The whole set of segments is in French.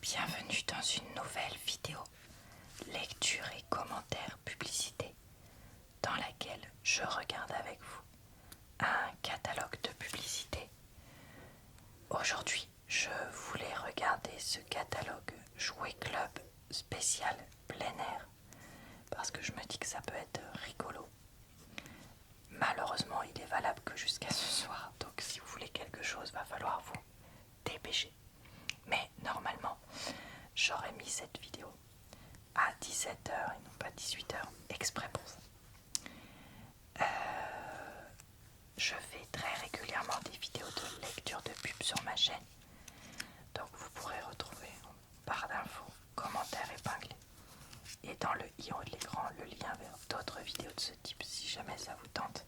Bienvenue dans une nouvelle vidéo, lecture et commentaires publicité, dans laquelle je regarde avec vous un catalogue de publicité. Aujourd'hui, je voulais regarder ce catalogue Jouet Club spécial plein air, parce que je me dis que ça peut être rigolo. Malheureusement, il est valable que jusqu'à ce soir, donc si vous voulez quelque chose, va falloir vous dépêcher. Mais normalement, j'aurais mis cette vidéo à 17 h et non pas 18 h, exprès pour ça. Je fais très régulièrement des vidéos de lecture de pub sur ma chaîne, donc vous pourrez retrouver en barre d'infos, commentaires épinglés, et dans le i en haut de l'écran le lien vers d'autres vidéos de ce type si jamais ça vous tente.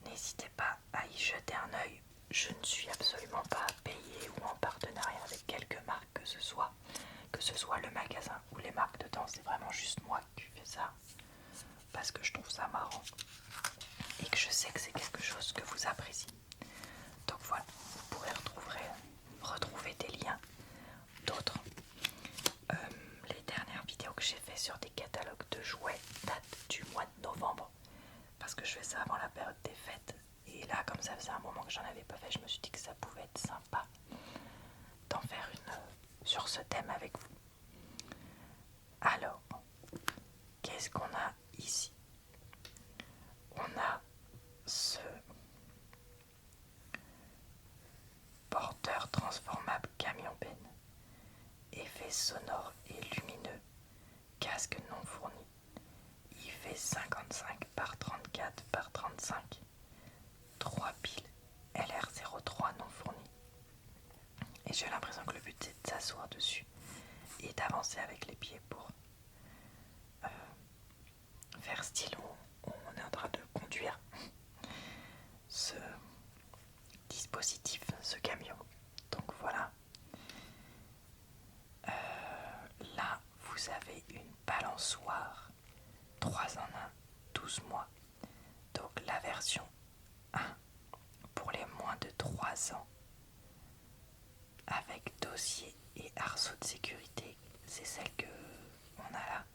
N'hésitez pas à y jeter un œil. Je ne suis absolument pas payé ou en partenariat avec quelque marque que ce soit le magasin ou les marques dedans, c'est vraiment juste moi qui fais ça parce que je trouve ça marrant et que je sais que c'est quelque chose que vous appréciez. Donc voilà, vous pourrez retrouver des liens d'autres. Les dernières vidéos que j'ai fait sur des catalogues de jouets datent du mois de novembre parce que je fais ça avant la période des fêtes. Et là, comme ça faisait un moment que j'en avais pas fait, je me suis dit que ça pouvait être sympa d'en faire une sur ce thème avec vous. Alors, qu'est-ce qu'on a ici? On a ce porteur transformable camion-benne, effet sonore et lumineux, casque non fourni. Il fait 55 par 34 par 35. 3 piles LR03 non fournies. Et j'ai l'impression que le but c'est de s'asseoir dessus et d'avancer avec les pieds pour faire style on est en train de conduire ce dispositif, ce camion. Donc voilà. Là vous avez une balançoire 3 en 1, 12 mois. Donc la version 1 pour les moins de 3 ans avec dossier et arceau de sécurité, c'est celle que on a là.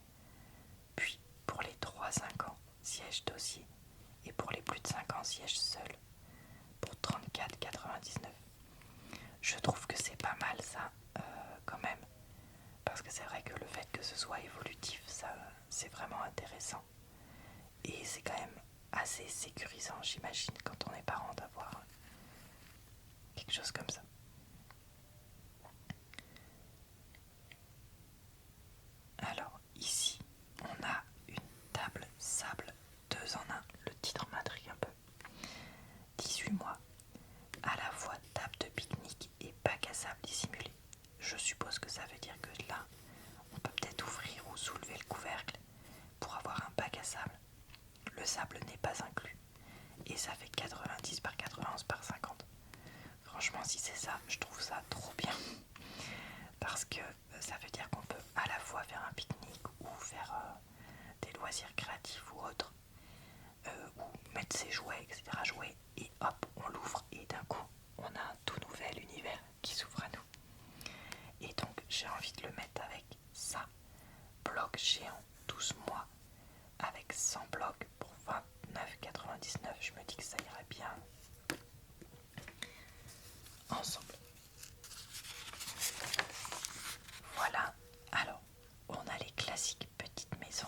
Puis pour les 3-5 ans, siège dossier, et pour les plus de 5 ans, siège seul pour 34,99. Je trouve que c'est pas mal ça quand même, parce que c'est vrai que le fait que ce soit évolutif, ça c'est vraiment intéressant et c'est quand même assez sécurisant, j'imagine, quand on est parent, d'avoir quelque chose comme ça. Alors ici on a une table sable 2 en 1, le titre m'intrigue un peu. 18 mois, à la fois table de pique-nique et bac à sable dissimulé. Je suppose que ça veut dire que là on peut peut-être ouvrir ou soulever le couvercle pour avoir un bac à sable. Le sable n'est pas inclus et ça fait 90 par 91 par 50. Franchement, si c'est ça, je trouve ça trop bien parce que ça veut dire qu'on peut à la fois faire un pique-nique ou faire des loisirs créatifs ou autres, ou mettre ses jouets, etc. jouer, et hop, on l'ouvre et d'un coup on a un tout nouvel univers qui s'ouvre à nous. Et donc j'ai envie de le mettre avec ça, bloc géant 12 mois avec 100 blocs pour 29,99. Je me dis que ça irait bien ensemble. Voilà, alors on a les classiques petites maisons.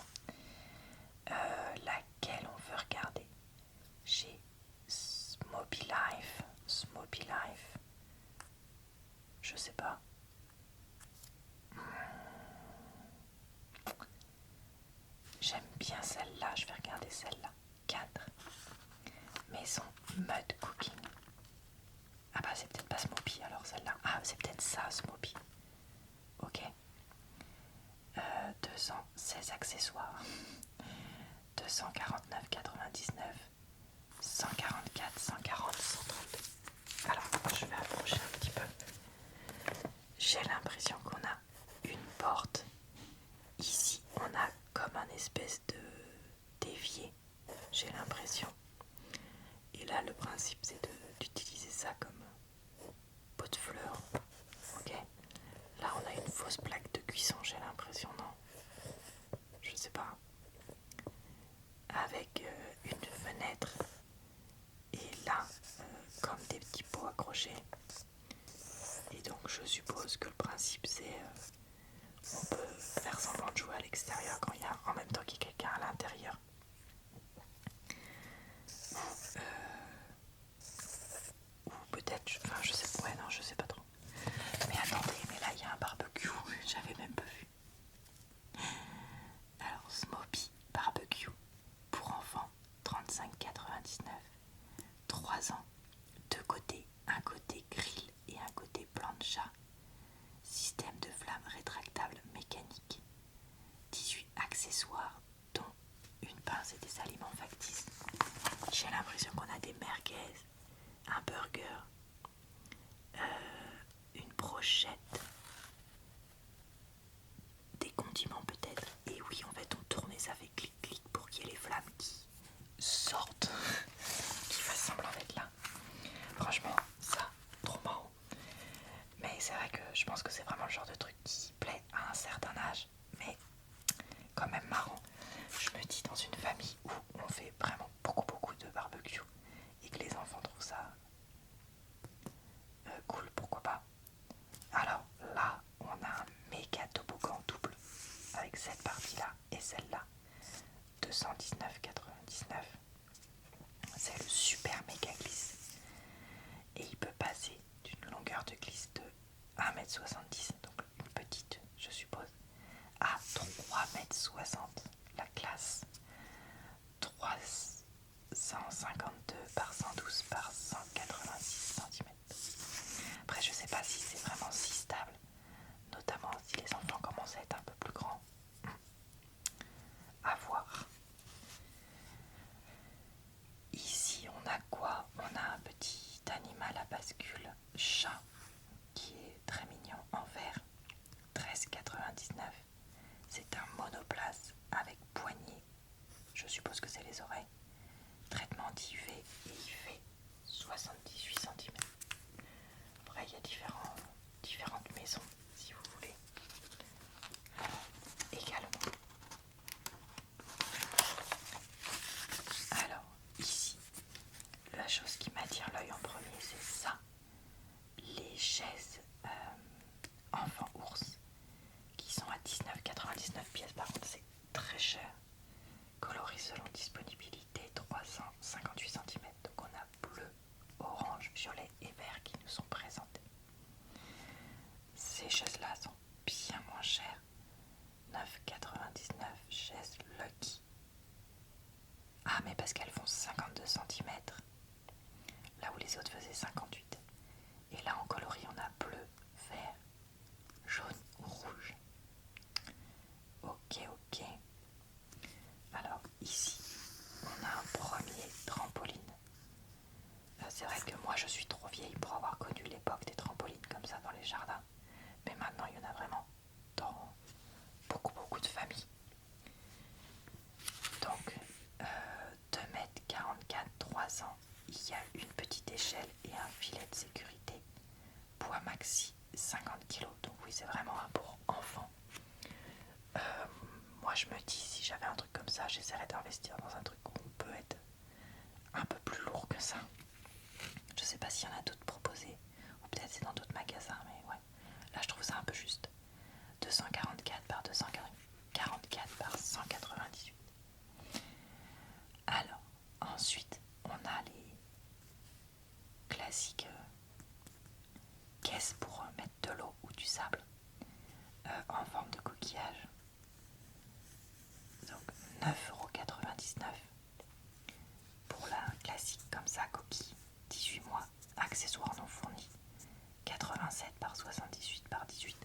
Laquelle on veut regarder? J'ai Smoby Life, je sais pas. J'aime bien celle-là, je vais regarder celle-là. 4. Maison Mud Cooking. Ah bah c'est peut-être pas Smoby alors celle-là. Ah c'est peut-être ça Smoby. Ok. 2 ans, 16 accessoires. 249,99. 144, 140, 132. Alors je vais approcher un petit peu. J'ai l'impression qu'on a une porte. Ici on a comme un espèce de d'évier, j'ai l'impression. Et là le principe c'est d'utiliser ça comme pot de fleurs. Ok. je suppose que le principe c'est on peut faire semblant de jouer à l'extérieur quand il y a en même temps qu'il y a quelqu'un à l'intérieur. Ou peut-être, enfin je sais, ouais non je sais pas trop. Mais attendez, mais là il y a un barbecue, j'avais même pas vu. Alors Smoby barbecue pour enfants, 35,99. 3 ans, 2 côtés, un côté grill et un côté plancha. Système de flamme rétractable mécanique. 18 accessoires, dont une pince et des aliments factices. J'ai l'impression qu'on a des merguez, un burger, une brochette, des condiments peut-être. Et oui, en fait, on tourne et ça fait clic-clic pour qu'il y ait les flammes qui sortent, qui fassent semblant d'être là. Franchement, ça, trop marrant. Mais c'est vrai que je pense que c'est vraiment le genre de truc qui plaît à un certain âge, mais quand même marrant. Je me dis dans une famille où on fait vraiment beaucoup de barbecue et que les enfants trouvent ça cool, pourquoi pas. Alors là, on a un méga toboggan double avec cette partie-là et celle-là, 219,99. C'est le super méga glisse et il peut passer d'une longueur de glisse de 1,70 m, donc une petite je suppose, à 3,60 m, la classe. 352 par 112 par 186 cm. Après je sais pas si c'est vraiment si stable, notamment si les enfants commencent à être un peu plus grands. À voir. Ici on a quoi? On a un petit animal à bascule, chat, qui est très mignon en verre, 13,99. C'est un monoplace avec poignée, je suppose que c'est les oreilles, traitement d'IV et il fait 78 cm. Après il y a différentes maisons si vous voulez. Également. Alors ici, la chose qui m'attire l'œil en premier c'est ça. Les chaises enfant ours qui sont à 19,99 pièces, par contre c'est très cher. Coloris selon disponibilité, 358 cm. Donc on a bleu, orange, violet et vert qui nous sont présentés. Ces chaises-là sont bien moins chères. 9,99 chaises Lucky. Ah mais parce qu'elles font 52 cm. Là où les autres faisaient 58. Et là en coloris on a bleu, vert, jaune ou rouge. Ok. Alors ici, on a un premier trampoline. C'est vrai que moi je suis trop vieille pour avoir connu l'époque des trampolines comme ça dans les jardins. Mais maintenant il y en a vraiment dans beaucoup de familles. Donc 2,44 m, 3 ans, il y a une petite échelle et un filet de sécurité. Poids maxi 50 kg. Donc oui c'est vraiment un pour enfant. Moi je me dis si j'avais un truc comme ça j'essaierais d'investir dans un truc où on peut être un peu plus lourd que ça. Je sais pas s'il y en a d'autres proposés ou peut-être c'est dans d'autres magasins mais ouais. Là je trouve ça un peu juste. 244 par 244 par 198. Alors ensuite on a les classiques caisses pour mettre de l'eau ou du sable en forme de coquillage. Donc 9,99 € pour la classique comme ça, coquille, 18 mois, accessoires non fournis, 87 par 78 par 18.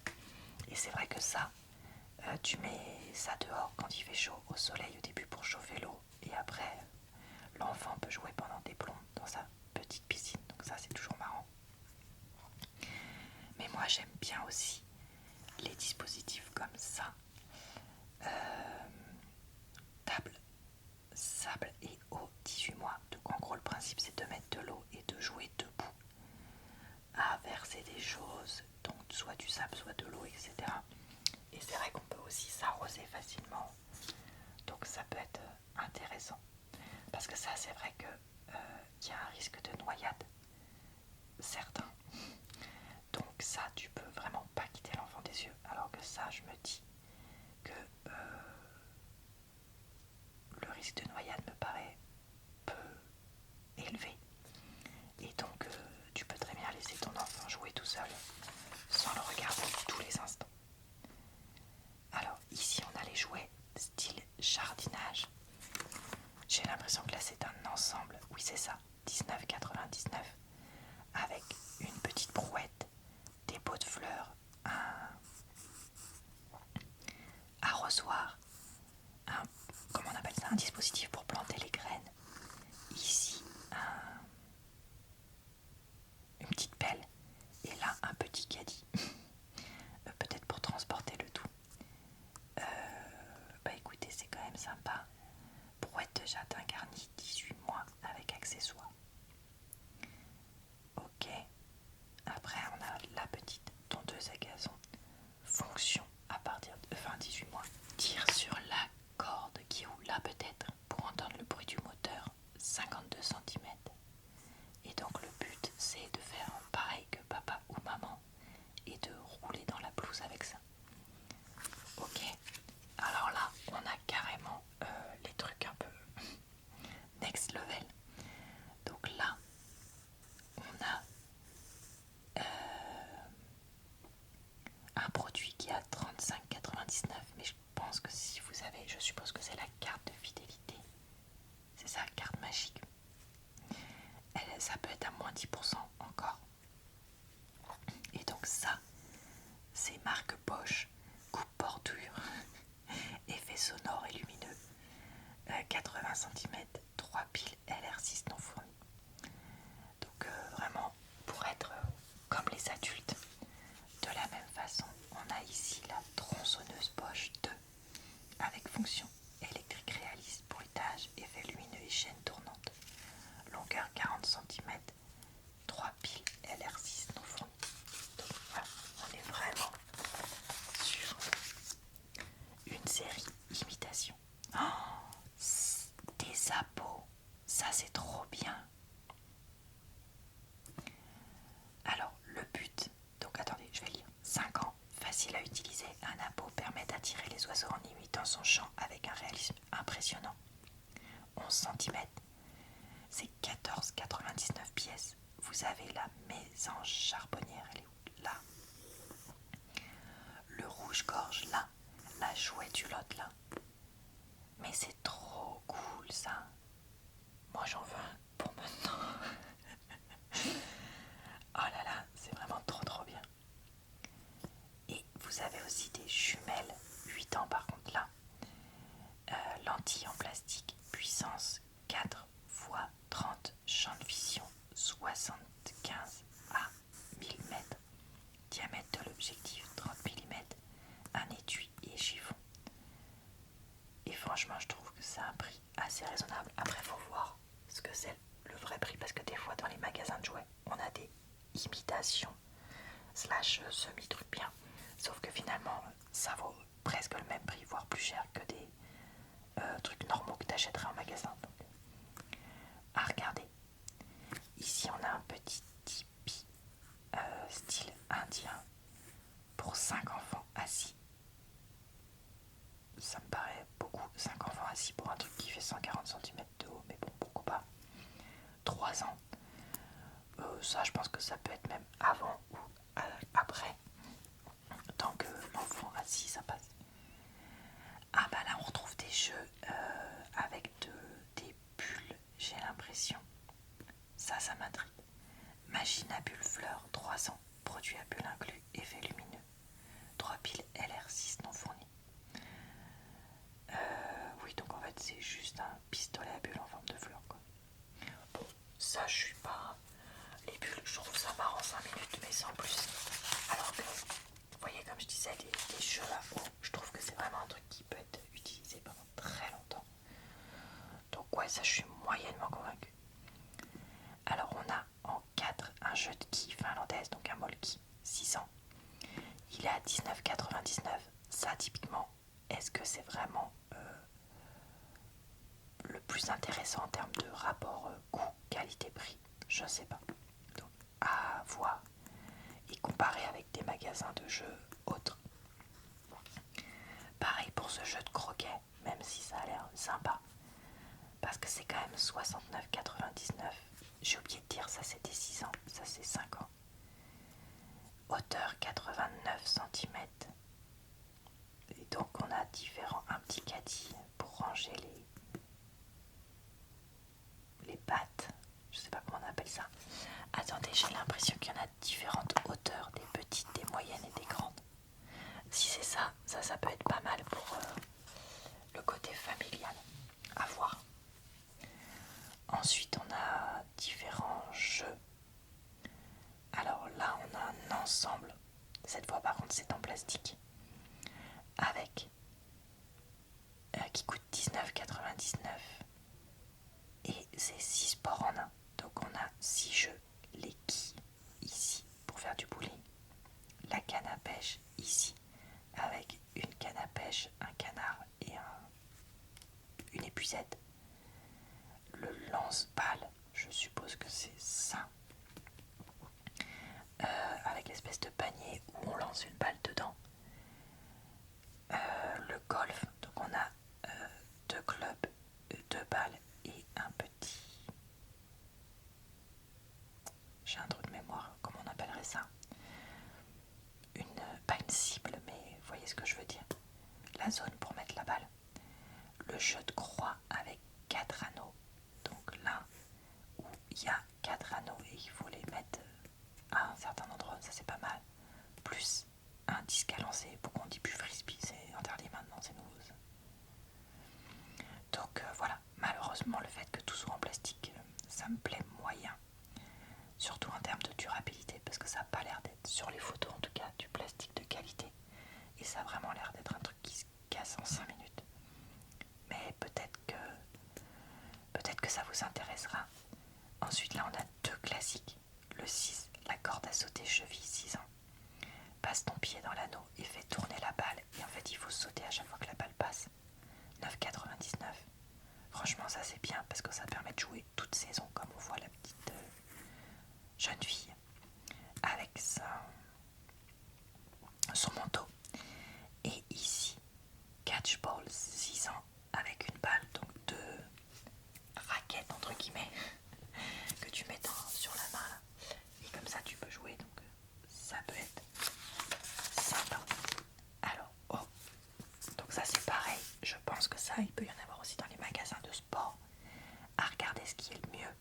Et c'est vrai que ça, tu mets ça dehors quand il fait chaud, au soleil au début pour chauffer l'eau, et après l'enfant peut jouer pendant des plombs dans sa petite piscine, donc ça c'est toujours marrant. Mais moi j'aime bien aussi les dispositifs comme ça. Table, sable et eau, 18 mois. Donc en gros le principe c'est de mettre de l'eau et de jouer debout à verser des choses, donc soit du sable, soit de l'eau, etc. Et c'est vrai qu'on peut aussi s'arroser facilement, donc ça peut être intéressant. Parce que ça c'est vrai que y a un risque de noyade, certain. Donc ça tu peux un produit qui a 35,99, mais je pense que si vous avez, je suppose que c'est la carte de fidélité. C'est ça, carte magique. Ça peut être à moins 10% encore. Et donc ça, c'est marque Bosch, coupe bordure, effet sonore et lumineux, 80 cm, 3 piles LR6 non fournies. Donc vraiment, pour être comme les adultes, de la même façon, on a ici la tronçonneuse Bosch 2 avec fonction électrique réaliste, bruitage, effet lumineux et chaîne tournante. Longueur 40 cm, 3 piles LR6 non fournies. Donc voilà, on est vraiment sur une série imitation. Oh, des appos, ça c'est trop bien. Alors le but, donc attendez, je vais lire. 5 ans, facile à utiliser, un appôt permet d'attirer les oiseaux en imitant son chant avec un réalisme impressionnant. 11 cm, c'est 14,99 pièces. Vous avez la mésange charbonnière, elle est où? Là. Le rouge-gorge là, la chouette hulotte là. Mais c'est trop cool ça. Moi j'en veux un pour maintenant. Oh là là, c'est vraiment trop bien. Et vous avez aussi des jumelles, 8 ans par contre là. Lentilles en plastique, puissance 4 x 30, champ de vision 75 à 1000 mètres. Diamètre de l'objectif 30 mm, un étui et chiffon. Et franchement, je trouve que c'est un prix assez raisonnable. Après, il faut voir ce que c'est le vrai prix parce que des fois, dans les magasins de jouets, on a des imitations slash semi-trucs bien. Sauf que finalement, ça vaut presque le même prix, voire plus cher que des trucs normaux que tu achèterais en magasin. Donc, à regarder. Ici, on a un petit tipi style indien pour 5 enfants assis. Ça me paraît beaucoup, 5 enfants assis pour un truc qui fait 140 cm de haut, mais bon, pourquoi pas. 3 ans, ça je pense que ça peut être même avant ou après, tant que l'enfant assis ça passe. Ah bah là on retrouve des jeux avec des bulles, j'ai l'impression. Ça m'intrigue. Machine à bulles fleurs, 3 ans, produit à bulles inclus, effet lumineux. 3 piles LR6 non fournies. Oui, donc en fait c'est juste un pistolet à bulles en forme de fleur quoi. Bon, ça je suis pas... Les bulles, je trouve ça marrant 5 minutes, mais sans plus. Alors que, vous voyez, comme je disais, des jeux à eau, je trouve que c'est vraiment un truc qui peut être utilisé pendant très longtemps. Donc ouais, ça je suis moyennement convaincue. Alors on a en 4 un jeu de quilles finlandaise, donc un molki, 6 ans. Il est à 19,99. Ça typiquement, est-ce que c'est vraiment le plus intéressant en termes de rapport coût, qualité, prix? Je sais pas. Donc à voir et comparer avec des magasins de jeux autres. Pareil pour ce jeu de croquet, même si ça a l'air sympa, parce que c'est quand même 69,99. J'ai oublié de dire, ça c'était 6 ans, ça c'est 5 ans. Hauteur 89 cm. Et donc on a un petit caddie pour ranger les pattes. Je sais pas comment on appelle ça. Attendez, j'ai l'impression qu'il y en a différentes hauteurs, des petites, des moyennes et des grandes. Si c'est ça, ça peut être pas mal pour le côté familial. À voir. Ensuite, on a différents jeux. Alors là, on a un ensemble. Cette fois, par contre, c'est en plastique. Avec qui coûte 19,99. Et c'est 6 sports en un. Donc on a 6 jeux. Les quilles ici pour faire du bowling. La canne à pêche ici avec une canne à pêche, un canard et une épuisette. Le lance-balle, je suppose que c'est ça. Avec l'espèce de panier où on lance une balle dedans. Le golf, donc on a 2 clubs, 2 balles et un petit... J'ai un trou de mémoire, comment on appellerait ça? Pas une scie la zone pour mettre la balle. Le jeu de croix avec 4 anneaux. Donc là où il y a 4 anneaux et il faut les mettre à un certain endroit, ça c'est pas mal. Plus un disque à lancer. Pourquoi on dit plus frisbee? C'est interdit maintenant, c'est nouveau ça. Donc voilà, malheureusement le fait que tout soit en plastique, ça me plaît moyen. Surtout en termes de durabilité, parce que ça n'a pas l'air d'être, sur les photos en tout cas, du plastique de qualité. Et ça a vraiment l'air d'être un truc qui se casse en 5 minutes. Mais peut-être que ça vous intéressera. Ensuite là on a 2 classiques. Le 6, la corde à sauter cheville 6 ans. Passe ton pied dans l'anneau et fais tourner la balle. Et en fait il faut sauter à chaque fois que la balle passe. 9,99. Franchement ça c'est bien parce que ça permet de jouer toute saison, comme on voit la petite jeune fille avec son manteau. Et ici, catchball 6 ans avec une balle, donc 2 raquettes entre guillemets que tu mets sur la main là. Et comme ça tu peux jouer, donc ça peut être sympa. Alors, oh, donc ça c'est pareil, je pense que ça il peut y en avoir aussi dans les magasins de sport. À regarder ce qui est le mieux.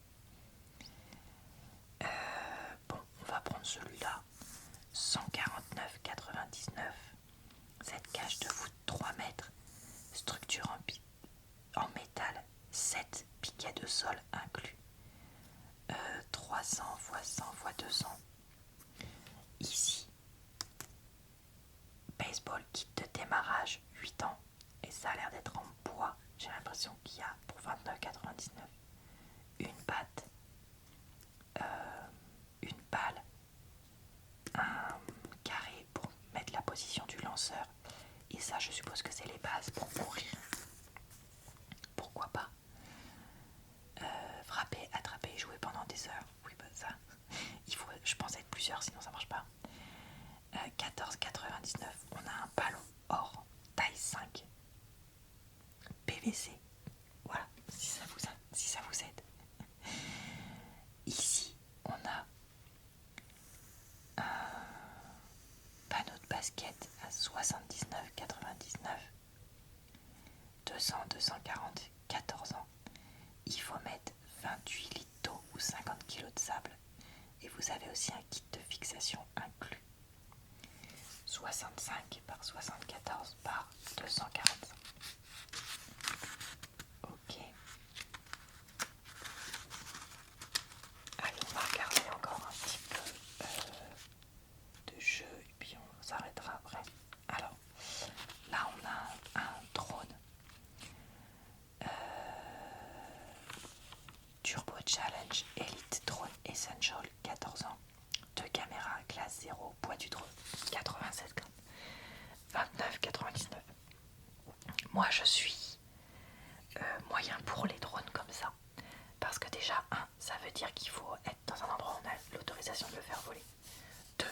Bon, on va prendre celui-là, 149,99. Cette cage de foot 3 mètres, structure en métal, 7 piquets de sol inclus, 300 x 100 x 200. Ici, baseball kit de démarrage 8 ans, et ça a l'air d'être en bois. J'ai l'impression qu'il y a pour 29,99 une batte, une balle, un carré pour mettre la position du lanceur, et ça je suppose que c'est les bases pour courir. Pourquoi pas. Frapper, attraper, jouer pendant des heures. Oui bah ça, il faut je pense être plusieurs sinon ça marche pas. 14,99. On a un ballon or taille 5 PVC. Voilà, si ça vous aide. Ici, on a un panneau de basket à 79,99. 240, 14 ans. Il faut mettre 28 litres d'eau ou 50 kg de sable. Et vous avez aussi un kit de fixation inclus. 65 par 74 par 245. Ok. Allez, on va regarder encore un petit peu de jeu et puis on s'arrêtera après. Alors, là on a un drone Turbo Challenge Elite Drone Essential 14 ans. 2 caméras, classe 0, poids du drone 87 grammes. 29,99. Moi je suis moyen pour les drones comme ça. Parce que déjà, ça veut dire qu'il faut être dans un endroit où on a l'autorisation de le faire voler. 2,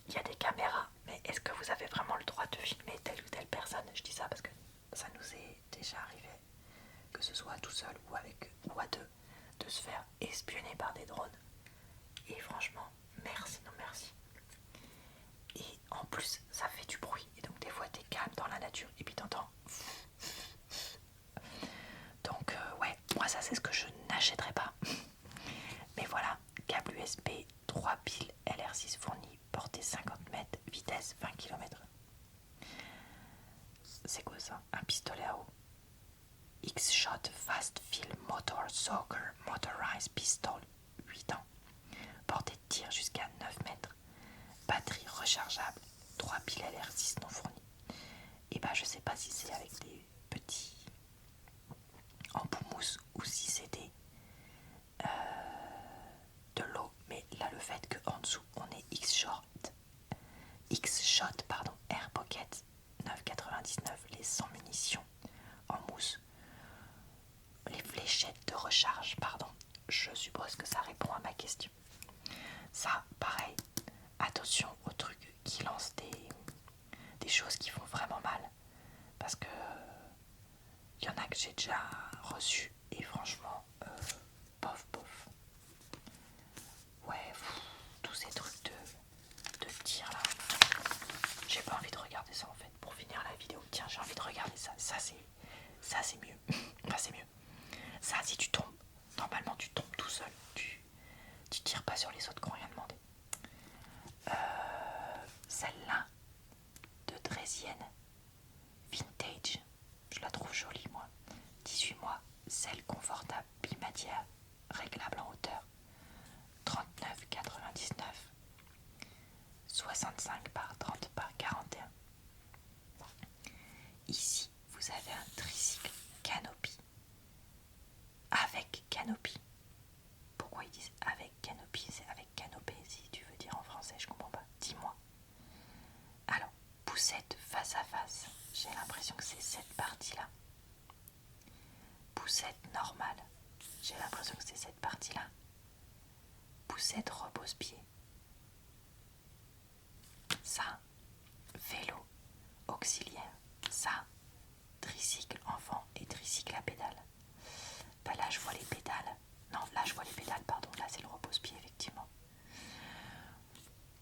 il y a des caméras, mais est-ce que vous avez vraiment le droit de filmer telle ou telle personne? Je dis ça parce que ça nous est déjà arrivé, que ce soit tout seul ou à deux, de se faire espionner par des drones. Et franchement, merci, non merci. Et en plus, ça fait du bruit. Et donc des fois, t'es calme dans la nature et puis t'entends. Donc ouais, moi ça c'est ce que je n'achèterai pas. Mais voilà, câble USB, 3 piles LR6 fournies, portée 50 mètres, vitesse 20 km. C'est quoi ça? Un pistolet à eau. X-Shot Fast Fill Motor Soccer Motorized Pistol, 8 ans. Portée de tir jusqu'à 9 mètres. Batterie rechargeable, 3 piles LR6 non fournies. Et bah je sais pas si c'est avec des petits embouts mousse ou si c'est de l'eau, mais là le fait qu'en dessous on ait X-Shot Air Pocket 9,99, les 100 munitions en mousse, les fléchettes de recharge, pardon, je suppose que ça répond à ma question. Ça, pareil, attention aux trucs qui lancent des choses qui font vraiment mal, parce que il y en a que j'ai déjà reçu et franchement, bof. Ouais, tous ces trucs de tir là, j'ai pas envie de regarder ça en fait. Pour finir la vidéo, tiens, j'ai Ça c'est mieux. Enfin c'est mieux. Ça si tu tombes, normalement tu tombes tout seul. Tu tires pas sur les autres qui n'ont rien demandé. Celle-là de Draisienne Vintage, je la trouve jolie moi. 18 mois, selle confortable bimatière, réglable en hauteur, 39,99, 65 par 30 par 41. Ici, vous avez un tricycle canopy. Avec canopy. Pourquoi ils disent avec canopy? C'est avec canopée si tu veux dire en français, je comprends pas. Dis-moi. Alors, poussette face à face. J'ai l'impression que c'est cette partie-là. Poussette normale. J'ai l'impression que c'est cette partie-là. Poussette repose-pied. Ça, vélo auxiliaire. Ça, tricycle enfant et tricycle à pédales. Bah là, je vois les pédales. Non, là, je vois les pédales, pardon. Là, c'est le repose-pied, effectivement.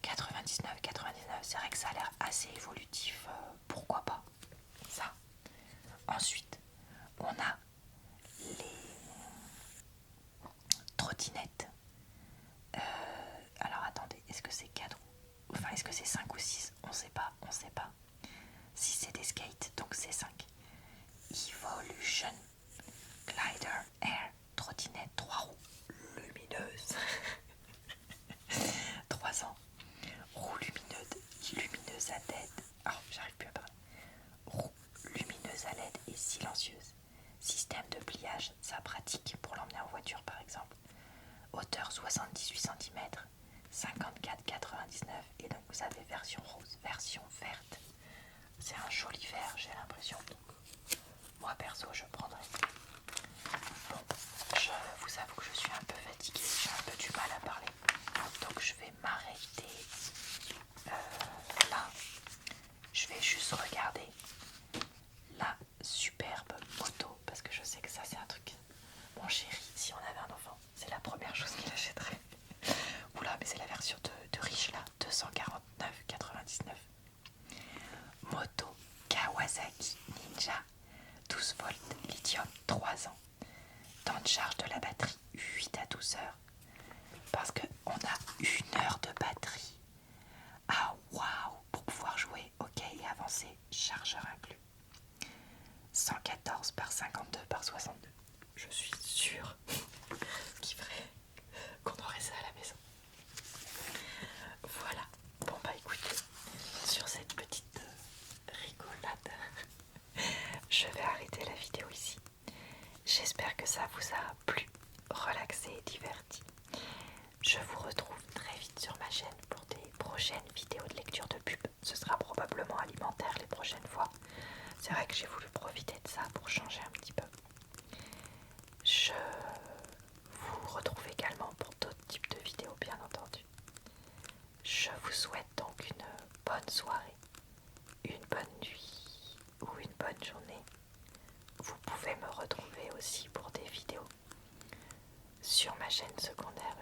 99, 99. C'est vrai que ça a l'air assez évolutif. Pourquoi pas? Ça. Ensuite, on a les trottinettes. Alors attendez, est-ce que c'est 4 ou... Enfin, est-ce que c'est 5 ou 6? On sait pas, on sait pas. Si c'est des skates, donc c'est 5. Evolution Glider Air trottinette 3 roues lumineuse. 3 ans. Roue lumineuse à LED. Oh, j'arrive plus à parler. Roue lumineuse à LED et silencieuse. Système de pliage, ça pratique pour l'emmener en voiture par exemple. Hauteur 78 cm, 54,99. Et donc vous avez version rose, version verte. C'est un joli vert, j'ai l'impression. Donc, moi perso, je prendrais. Bon, je vous avoue que je suis un peu fatiguée, j'ai un peu du mal à parler. Donc je vais m'arrêter là. Je vais juste regarder la superbe moto parce que je sais que ça c'est un truc. Mon chéri, si on avait un enfant, c'est la première chose qu'il achèterait. Oula, mais c'est la version de riche là, 249,99. Moto Kawasaki Ninja 12 volts lithium 3 ans. Temps de charge de la batterie 8 à 12 heures. Parce qu'on a 1 heure de batterie. Ah waouh, pour pouvoir jouer, ok, et avancer, chargeur inclus. 114 par 52 par 62. Je suis sûre qu'il ferait qu'on aurait ça à la maison. Voilà. Bon bah écoutez, sur cette petite rigolade, je vais arrêter la vidéo ici. J'espère que ça vous a plu, relaxé et diverti. Je vous retrouve très vite sur ma chaîne pour des prochaines vidéos de lecture de pub. Ce sera probablement alimentaire les prochaines fois. C'est vrai que j'ai voulu profiter de ça pour changer un petit peu. Je vous retrouve également pour d'autres types de vidéos, bien entendu. Je vous souhaite donc une bonne soirée, une bonne nuit ou une bonne journée. Vous pouvez me retrouver aussi pour des vidéos sur ma chaîne secondaire